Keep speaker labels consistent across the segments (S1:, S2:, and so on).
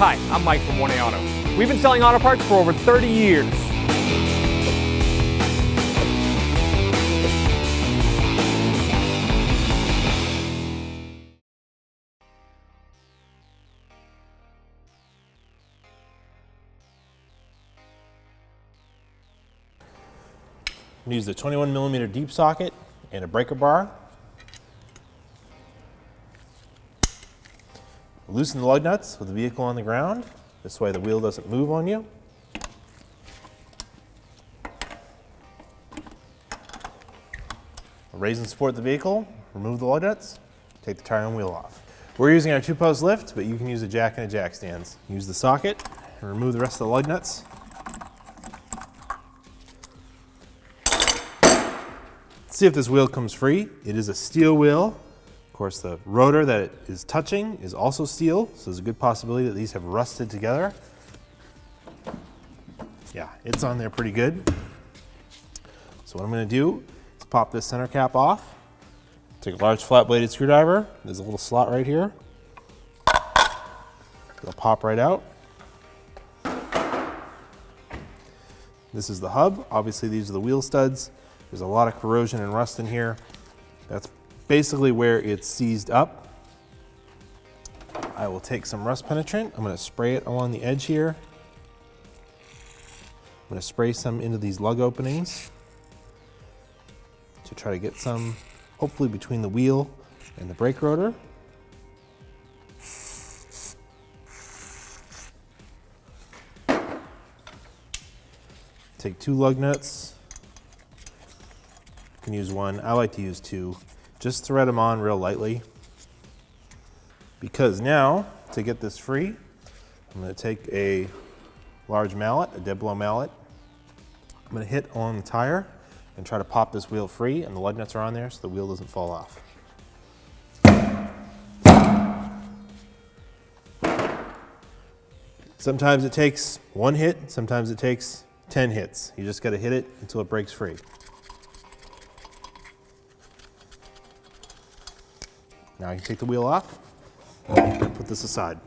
S1: Hi, I'm Mike from 1A Auto. We've been selling auto parts for over 30 years.
S2: Use the 21mm deep socket and a breaker bar. Loosen the lug nuts with the vehicle on the ground. This way the wheel doesn't move on you. Raise and support the vehicle, remove the lug nuts, take the tire and wheel off. We're using our 2-post lift, but you can use a jack and a jack stands. Use the socket and remove the rest of the lug nuts. See if this wheel comes free. It is a steel wheel. Of course, the rotor that it is touching is also steel, so there's a good possibility that these have rusted together. Yeah, it's on there pretty good. So what I'm going to do is pop this center cap off. Take a large flat-bladed screwdriver. There's a little slot right here. It'll pop right out. This is the hub. Obviously, these are the wheel studs. There's a lot of corrosion and rust in here. That's basically where it's seized up. I will take some rust penetrant. I'm going to spray it along the edge here. I'm going to spray some into these lug openings to try to get some, hopefully between the wheel and the brake rotor. Take 2 lug nuts. You can use 1. I like to use 2. Just thread them on real lightly. Because now, to get this free, I'm going to take a large mallet, a dead blow mallet. I'm going to hit on the tire and try to pop this wheel free, and the lug nuts are on there so the wheel doesn't fall off. Sometimes it takes 1 hit, sometimes it takes 10 hits. You just got to hit it until it breaks free. Now you can take the wheel off and put this aside.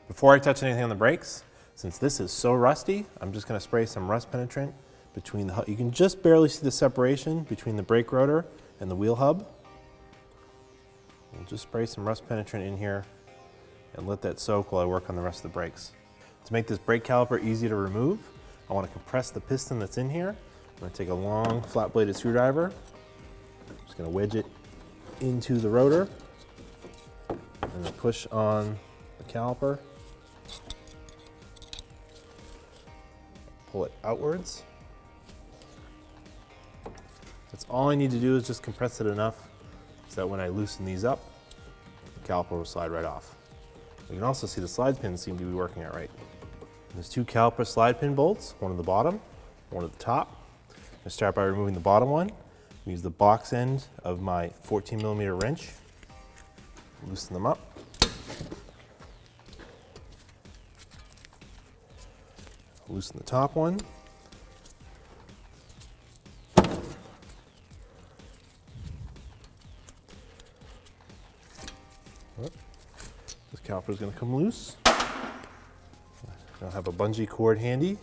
S2: Before I touch anything on the brakes, since this is so rusty, I'm just going to spray some rust penetrant between the hub. You can just barely see the separation between the brake rotor and the wheel hub. We'll just spray some rust penetrant in here and let that soak while I work on the rest of the brakes. To make this brake caliper easy to remove, I want to compress the piston that's in here. I'm going to take a long flat-bladed screwdriver. I'm just going to wedge it into the rotor and then push on the caliper. Pull it outwards. That's all I need to do is just compress it enough so that when I loosen these up, the caliper will slide right off. You can also see the slide pins seem to be working out right. There's 2 caliper slide pin bolts, one at the bottom, one at the top. I'm going to start by removing the bottom one. Use the box end of my 14mm wrench. Loosen them up. Loosen the top one. This caliper is going to come loose. I have a bungee cord handy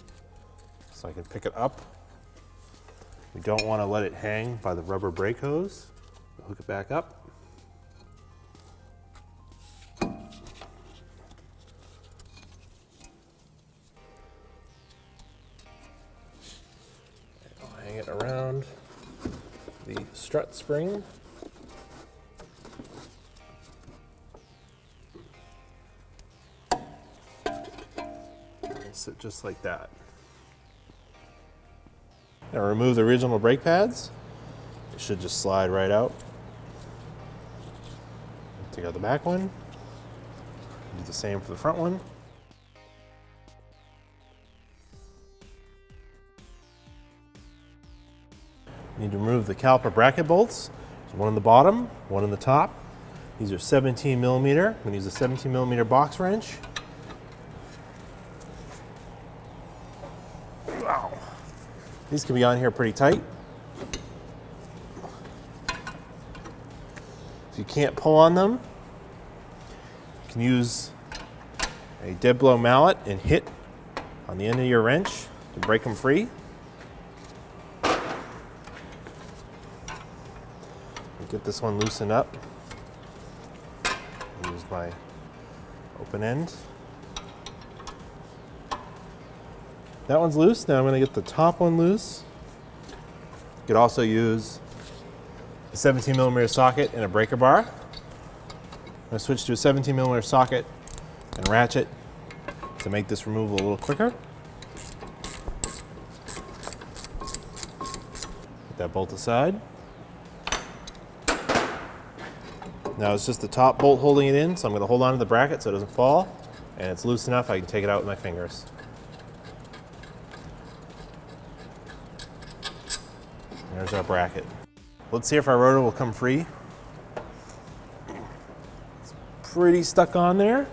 S2: so I can pick it up. We don't want to let it hang by the rubber brake hose. We'll hook it back up. I'll hang it around the strut spring. It'll sit just like that. Now remove the original brake pads. It should just slide right out. Take out the back one. Do the same for the front one. You need to remove the caliper bracket bolts. There's one on the bottom, one on the top. These are 17mm. I'm going to use a 17mm box wrench. Wow. These can be on here pretty tight. If you can't pull on them, you can use a dead blow mallet and hit on the end of your wrench to break them free. Get this one loosened up. Use my open end. That one's loose. Now I'm going to get the top one loose. You could also use a 17mm socket and a breaker bar. I'm going to switch to a 17mm socket and ratchet to make this removal a little quicker. Put that bolt aside. Now it's just the top bolt holding it in, so I'm going to hold on to the bracket so it doesn't fall, and it's loose enough I can take it out with my fingers. There's our bracket. Let's see if our rotor will come free. It's pretty stuck on there. I'm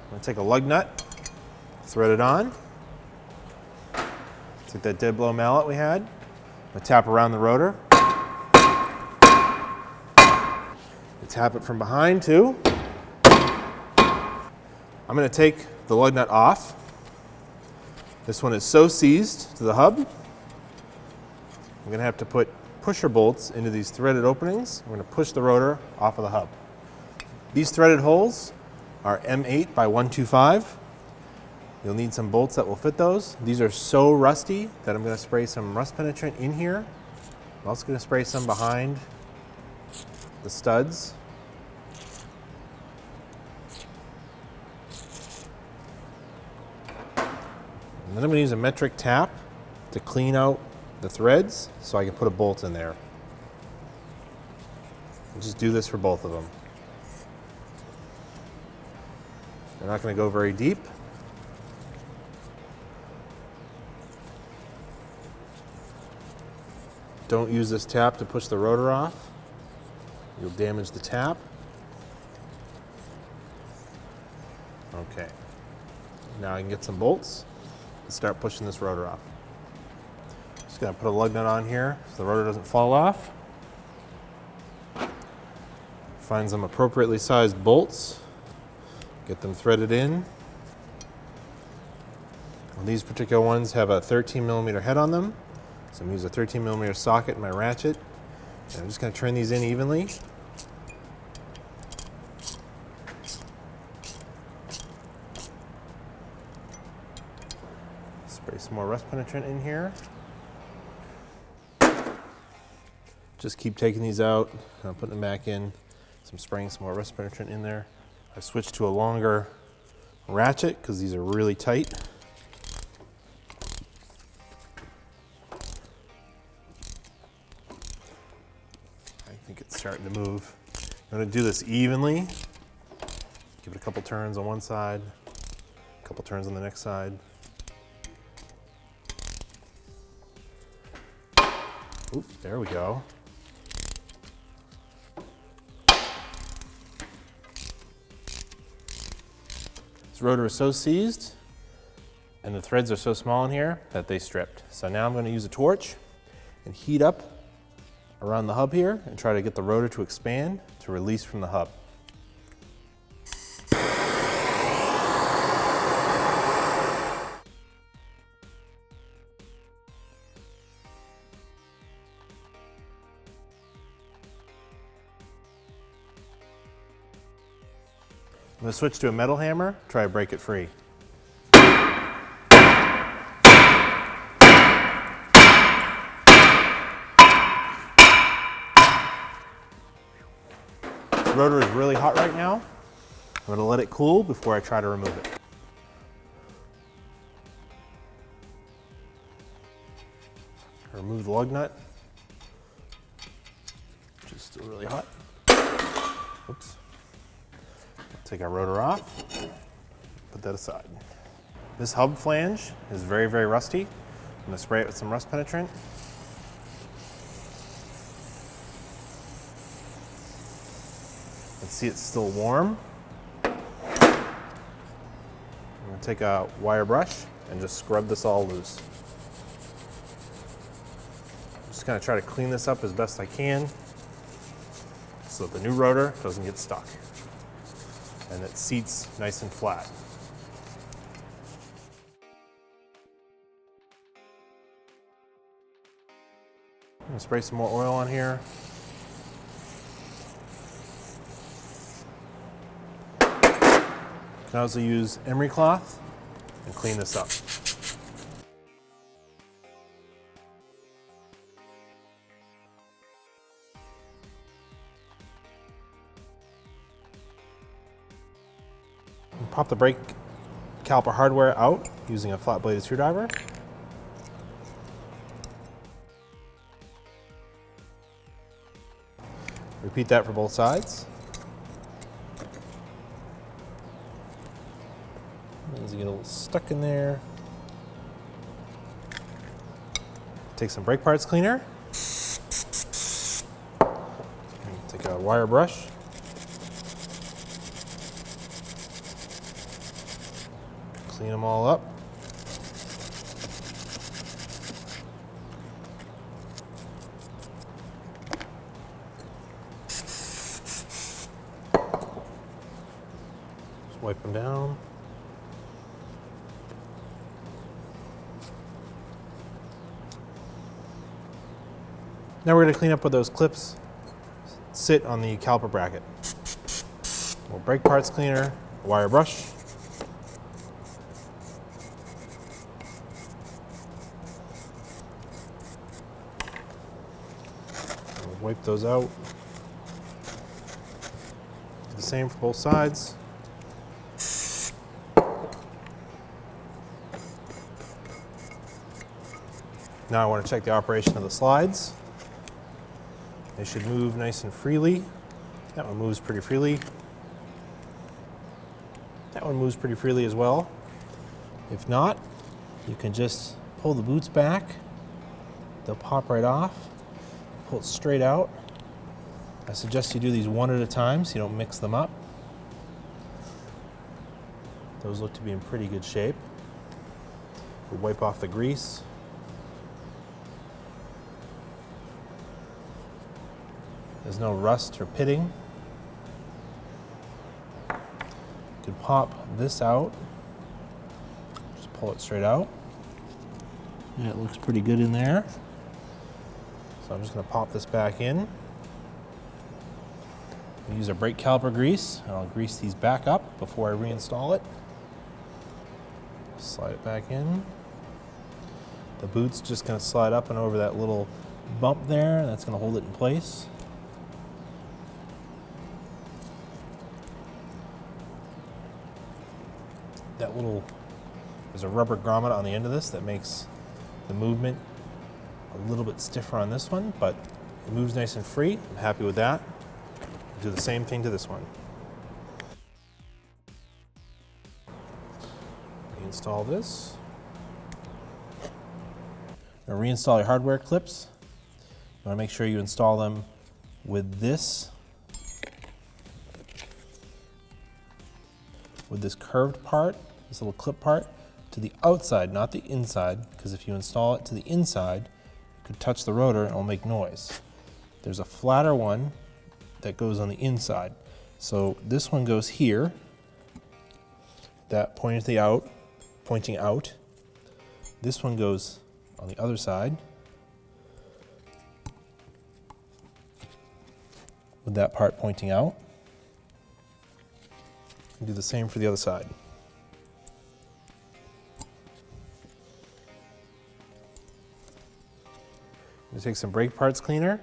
S2: going to take a lug nut, thread it on. Take that dead blow mallet we had. I'm going to tap around the rotor. Tap it from behind too. I'm going to take the lug nut off. This one is so seized to the hub. I'm going to have to put pusher bolts into these threaded openings. I'm going to push the rotor off of the hub. These threaded holes are M8 by 125. You'll need some bolts that will fit those. These are so rusty that I'm going to spray some rust penetrant in here. I'm also going to spray some behind the studs. And then I'm going to use a metric tap to clean out the threads so I can put a bolt in there. I'll just do this for both of them. They're not going to go very deep. Don't use this tap to push the rotor off. You'll damage the tap. Okay. Now I can get some bolts and start pushing this rotor off. Just gonna put a lug nut on here so the rotor doesn't fall off. Find some appropriately sized bolts. Get them threaded in. And these particular ones have a 13mm head on them. So I'm gonna use a 13mm socket in my ratchet. And I'm just gonna turn these in evenly. Spray some more rust penetrant in here. Just keep taking these out, putting them back in. So I'm spraying some more rust penetrant in there. I switched to a longer ratchet because these are really tight. I think it's starting to move. I'm going to do this evenly. Give it a couple turns on one side, a couple turns on the next side. Oop, there we go. This rotor is so seized and the threads are so small in here that they stripped. So now I'm going to use a torch and heat up around the hub here and try to get the rotor to expand to release from the hub. I'm going to switch to a metal hammer, try to break it free. The rotor is really hot right now. I'm going to let it cool before I try to remove it. Remove the lug nut, which is still really hot. Oops. Take our rotor off, put that aside. This hub flange is very, very rusty. I'm going to spray it with some rust penetrant. Let's see, it's still warm. I'm going to take a wire brush and just scrub this all loose. I'm just going to try to clean this up as best I can so that the new rotor doesn't get stuck. and it seats nice and flat. I'm gonna spray some more oil on here. Can also use emery cloth and clean this up. Pop the brake caliper hardware out using a flat bladed screwdriver. Repeat that for both sides. As you get a little stuck in there. Take some brake parts cleaner. Take a wire brush. Clean them all up. Just wipe them down. Now we're going to clean up where those clips sit on the caliper bracket. More brake parts cleaner, a wire brush. We'll wipe those out. Do the same for both sides. Now I want to check the operation of the slides. They should move nice and freely. That one moves pretty freely. That one moves pretty freely as well. If not, you can just pull the boots back. They'll pop right off. Pull it straight out. I suggest you do these one at a time so you don't mix them up. Those look to be in pretty good shape. We'll wipe off the grease. There's no rust or pitting. You can pop this out. Just pull it straight out. Yeah, it looks pretty good in there. So I'm just going to pop this back in. I'll use a brake caliper grease, and I'll grease these back up before I reinstall it. Slide it back in. The boot's just going to slide up and over that little bump there, and that's going to hold it in place. That little, there's a rubber grommet on the end of this that makes the movement a little bit stiffer on this one, but it moves nice and free. I'm happy with that. Do the same thing to this one. Reinstall this. Now reinstall your hardware clips. You want to make sure you install them with this curved part, this little clip part, to the outside, not the inside, because if you install it to the inside, you could touch the rotor and it'll make noise. There's a flatter one that goes on the inside. So this one goes here, that pointing out. This one goes on the other side, with that part pointing out. And do the same for the other side. I'm going to take some brake parts cleaner,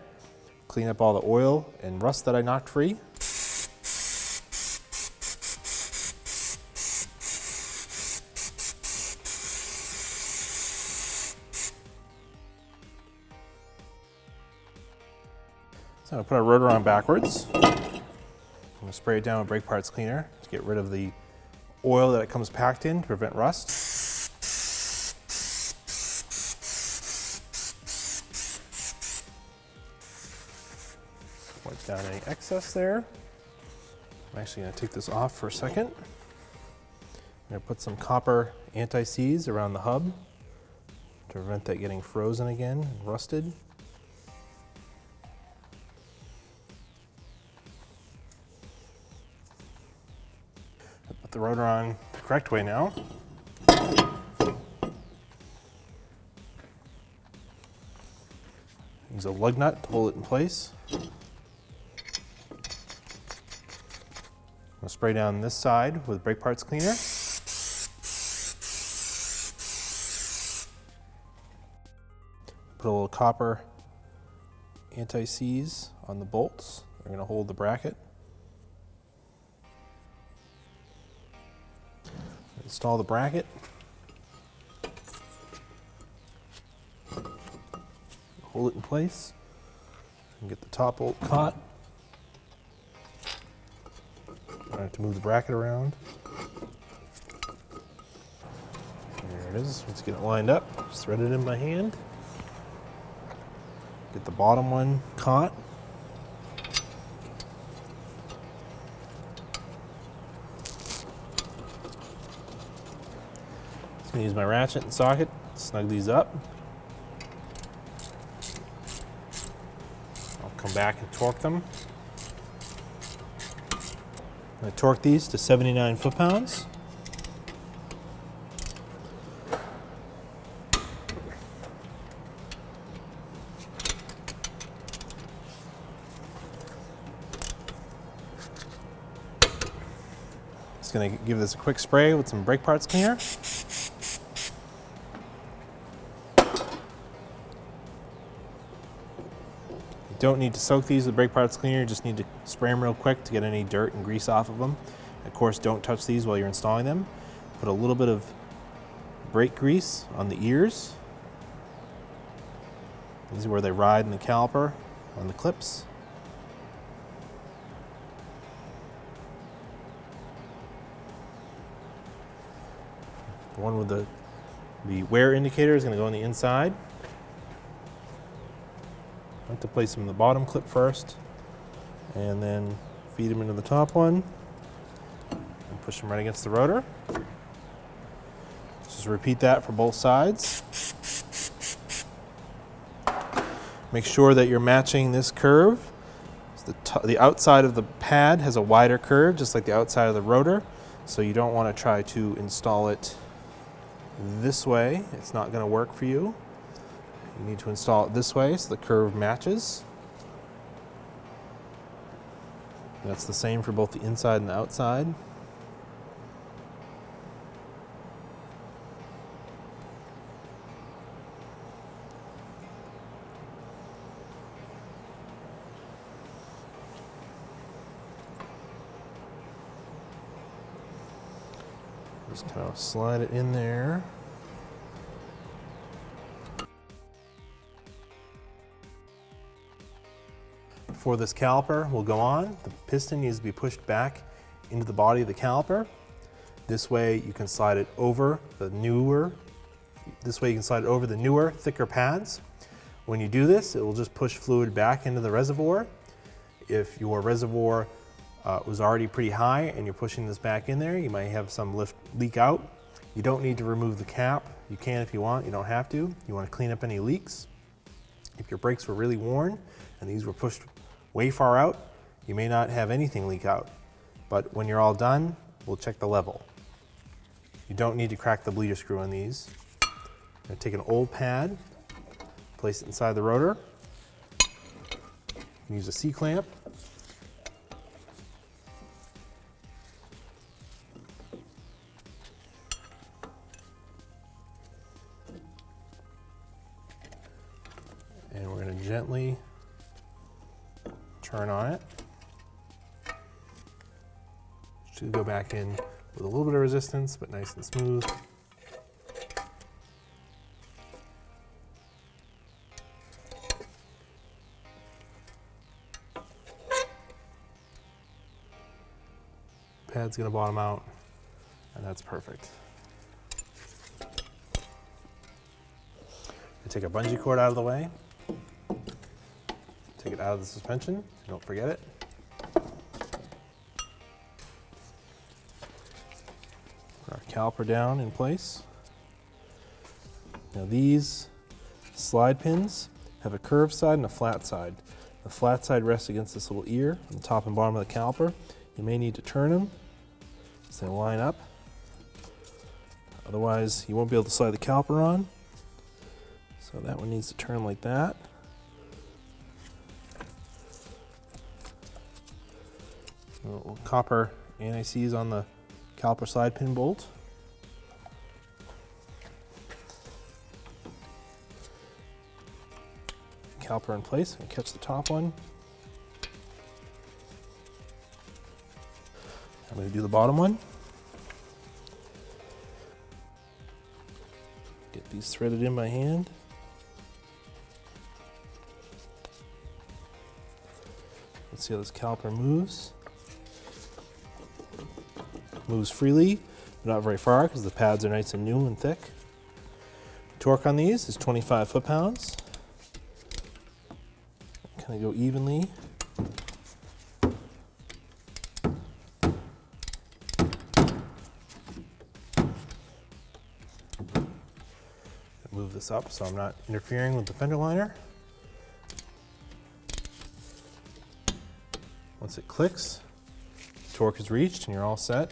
S2: clean up all the oil and rust that I knocked free. So I'm going to put our rotor on backwards. I'm going to spray it down with brake parts cleaner to get rid of the oil that it comes packed in to prevent rust. Wipe down any excess there. I'm actually going to take this off for a second. I'm going to put some copper anti-seize around the hub to prevent that getting frozen again and rusted. Put the rotor on the correct way now. Use a lug nut to hold it in place. I'm gonna spray down this side with brake parts cleaner. Put a little copper anti-seize on the bolts. They're gonna hold the bracket. Install the bracket. Hold it in place and get the top bolt caught. I have to move the bracket around. There it is. Let's get it lined up. Just thread it in by hand. Get the bottom one caught. Just gonna use my ratchet and socket, snug these up. I'll come back and torque them. I'm gonna torque these to 79 foot-pounds. Just gonna give this a quick spray with some brake parts cleaner. You don't need to soak these with brake parts cleaner, you just need to spray them real quick to get any dirt and grease off of them. Of course, don't touch these while you're installing them. Put a little bit of brake grease on the ears. These are where they ride in the caliper on the clips. The one with the wear indicator is going to go on the inside. I have to place them in the bottom clip first, and then feed them into the top one, and push them right against the rotor. Just repeat that for both sides. Make sure that you're matching this curve. The outside of the pad has a wider curve, just like the outside of the rotor, so you don't want to try to install it this way. It's not going to work for you. You need to install it this way so the curve matches. That's the same for both the inside and the outside. Just kind of slide it in there. Before this caliper will go on, the piston needs to be pushed back into the body of the caliper. This way you can slide it over the newer, thicker pads. When you do this, it will just push fluid back into the reservoir. If your reservoir was already pretty high and you're pushing this back in there, you might have some leak out. You don't need to remove the cap. You can if you want, you don't have to. You want to clean up any leaks. If your brakes were really worn and these were pushed way far out, you may not have anything leak out. But when you're all done, we'll check the level. You don't need to crack the bleeder screw on these. I'm going to take an old pad, place it inside the rotor, use a C-clamp. And we're going to gently turn on it. Should go back in with a little bit of resistance, but nice and smooth. Pad's gonna bottom out, and that's perfect. I take a bungee cord out of the way. Take it out of the suspension, don't forget it. Put our caliper down in place. Now these slide pins have a curved side and a flat side. The flat side rests against this little ear on the top and bottom of the caliper. You may need to turn them So they line up. Otherwise, you won't be able to slide the caliper on. So that one needs to turn like that. A little copper anti-seize on the caliper slide pin bolt. Caliper in place, and catch the top one. I'm going to do the bottom one. Get these threaded in by hand. Let's see how this caliper moves. Moves freely, but not very far because the pads are nice and new and thick. Torque on these is 25 foot-pounds. Kind of go evenly. Move this up so I'm not interfering with the fender liner. Once it clicks, torque is reached and you're all set.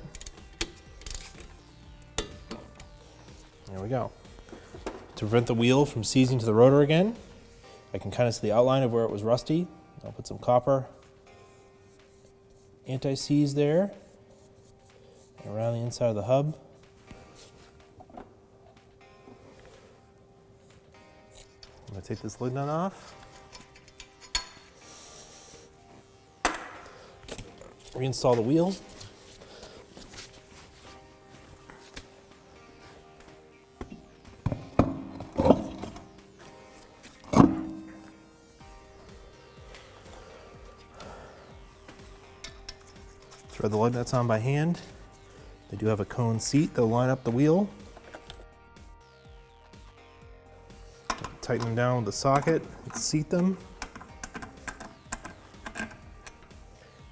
S2: There we go. To prevent the wheel from seizing to the rotor again, I can kind of see the outline of where it was rusty. I'll put some copper anti-seize there around the inside of the hub. I'm going to take this lid nut off. Reinstall the wheel. Thread the lug nuts on by hand. They do have a cone seat that'll line up the wheel. Tighten them down with the socket and seat them.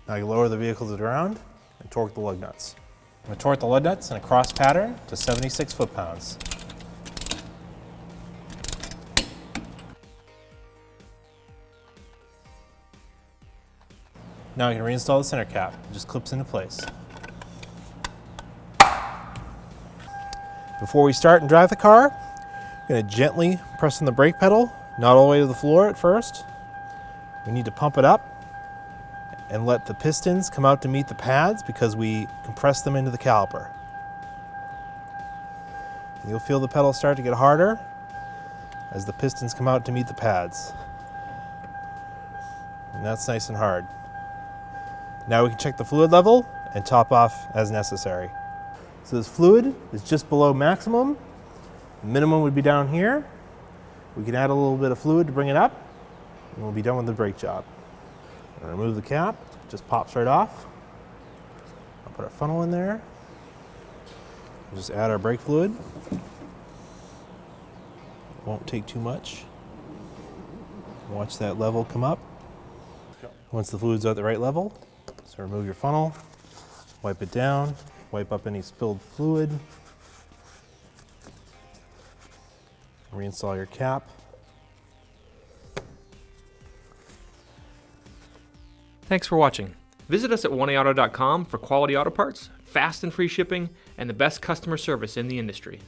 S2: Now you lower the vehicle to the ground and torque the lug nuts. I'm going to torque the lug nuts in a cross pattern to 76 foot-pounds. Now you can reinstall the center cap. It just clips into place. Before we start and drive the car, I'm going to gently press on the brake pedal, not all the way to the floor at first. We need to pump it up and let the pistons come out to meet the pads because we compress them into the caliper. And you'll feel the pedal start to get harder as the pistons come out to meet the pads. And that's nice and hard. Now we can check the fluid level and top off as necessary. So this fluid is just below maximum. The minimum would be down here. We can add a little bit of fluid to bring it up, and we'll be done with the brake job. I'll remove the cap, it just pops right off. I'll put our funnel in there. We'll just add our brake fluid. It won't take too much. Watch that level come up. Once the fluid's at the right level, so remove your funnel, wipe it down, wipe up any spilled fluid, reinstall your cap.
S1: Thanks for watching. Visit us at 1AAuto.com for quality auto parts, fast and free shipping, and the best customer service in the industry.